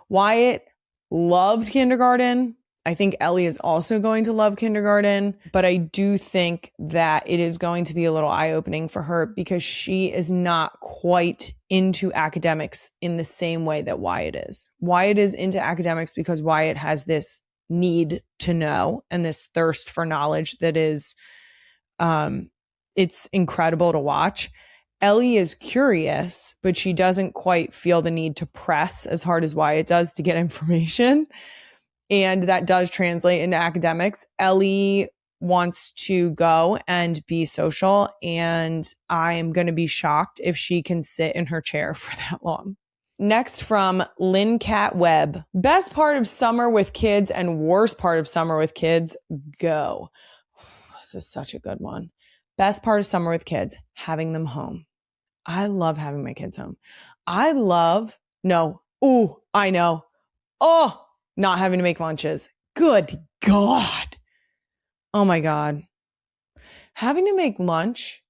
Wyatt loved kindergarten. I think Ellie is also going to love kindergarten, but I do think that it is going to be a little eye-opening for her because she is not quite into academics in the same way that Wyatt is. Wyatt is into academics because Wyatt has this need to know and this thirst for knowledge that is, it's incredible to watch. Ellie is curious, but she doesn't quite feel the need to press as hard as Wyatt does to get information. And that does translate into academics. Ellie wants to go and be social, and I am going to be shocked if she can sit in her chair for that long. Next from Lynn Cat Webb. Best part of summer with kids and worst part of summer with kids, go. This is such a good one. Best part of summer with kids, having them home. I love having my kids home. I know. Oh, not having to make lunches. Good God. Oh my God. Having to make lunch,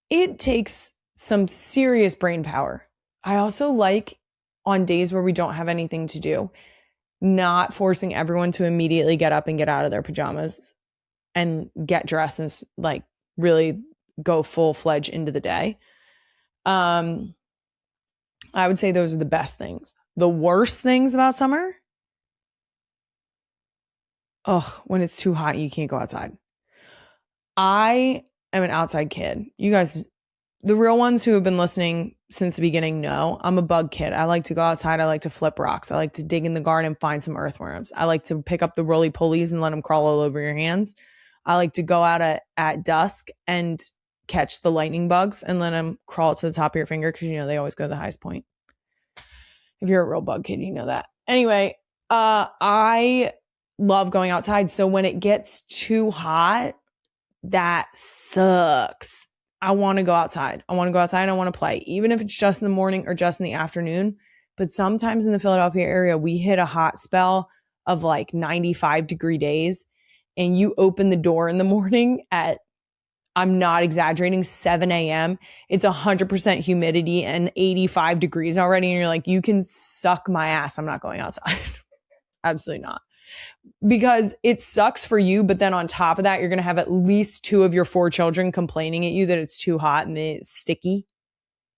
it takes some serious brain power. I also like on days where we don't have anything to do, not forcing everyone to immediately get up and get out of their pajamas and get dressed and like really go full-fledged into the day. I would say those are the best things. The worst things about summer? When it's too hot, you can't go outside. I am an outside kid. You guys, the real ones who have been listening since the beginning know I'm a bug kid. I like to go outside. I like to flip rocks. I like to dig in the garden and find some earthworms. I like to pick up the roly-polies and let them crawl all over your hands. I like to go out at dusk and catch the lightning bugs and let them crawl to the top of your finger because, they always go to the highest point. If you're a real bug kid, you know that. Anyway, I love going outside. So when it gets too hot, that sucks. I want to go outside. I want to play, even if it's just in the morning or just in the afternoon. But sometimes in the Philadelphia area, we hit a hot spell of like 95-degree days. And you open the door in the morning at, I'm not exaggerating, 7 a.m. It's 100% humidity and 85 degrees already. And you're like, you can suck my ass. I'm not going outside. Absolutely not. Because it sucks for you. But then on top of that, you're going to have at least 2 of your 4 children complaining at you that it's too hot and it's sticky.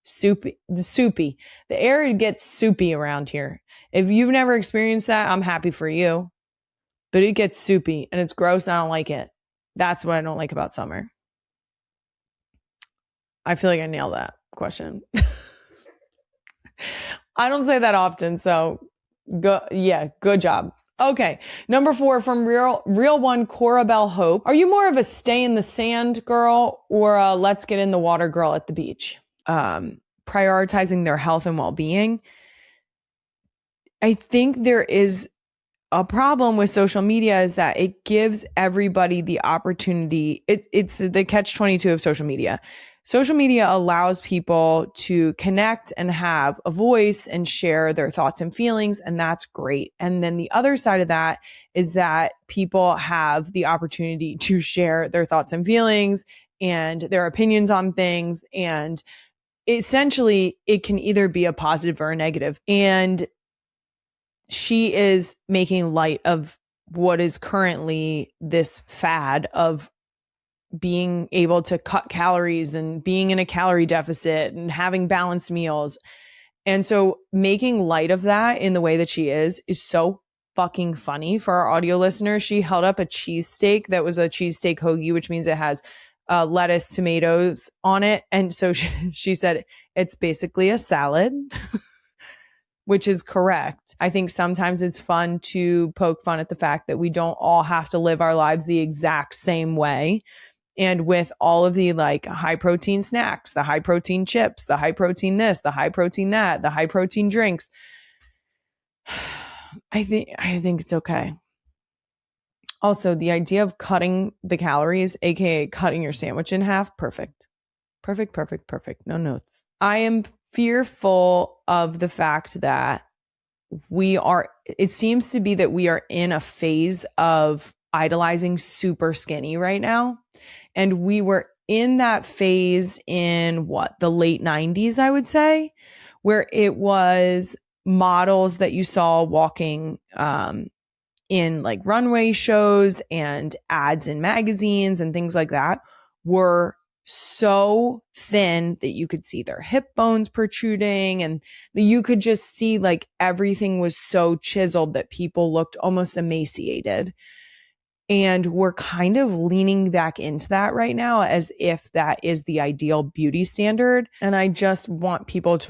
Soupy. The air gets soupy around here. If you've never experienced that, I'm happy for you. But it gets soupy and it's gross. And I don't like it. That's what I don't like about summer. I feel like I nailed that question. I don't say that often. So good job. Okay. Number 4 from real one, Cora Bell Hope. Are you more of a stay in the sand girl or a let's get in the water girl at the beach? Prioritizing their health and well-being. I think there is a problem with social media is that it gives everybody the opportunity. It's the catch-22 of social media. Social media allows people to connect and have a voice and share their thoughts and feelings, and that's great. And then the other side of that is that people have the opportunity to share their thoughts and feelings and their opinions on things, and essentially it can either be a positive or a negative. And she is making light of what is currently this fad of being able to cut calories and being in a calorie deficit and having balanced meals. And so making light of that in the way that she is so fucking funny for our audio listeners. She held up a cheesesteak that was a cheesesteak hoagie, which means it has lettuce, tomatoes on it. And so she said, it's basically a salad. Which is correct. I think sometimes it's fun to poke fun at the fact that we don't all have to live our lives the exact same way. And with all of the like high protein snacks, the high protein chips, the high protein this, the high protein that, the high protein drinks, I think it's okay. Also, the idea of cutting the calories, aka cutting your sandwich in half, perfect. No notes. I am fearful of the fact that it seems to be that we are in a phase of idolizing super skinny right now. And we were in that phase in the late 90s, I would say, where it was models that you saw walking in like runway shows and ads in magazines and things like that were so thin that you could see their hip bones protruding, and you could just see like everything was so chiseled that people looked almost emaciated. And we're kind of leaning back into that right now as if that is the ideal beauty standard. And I just want people to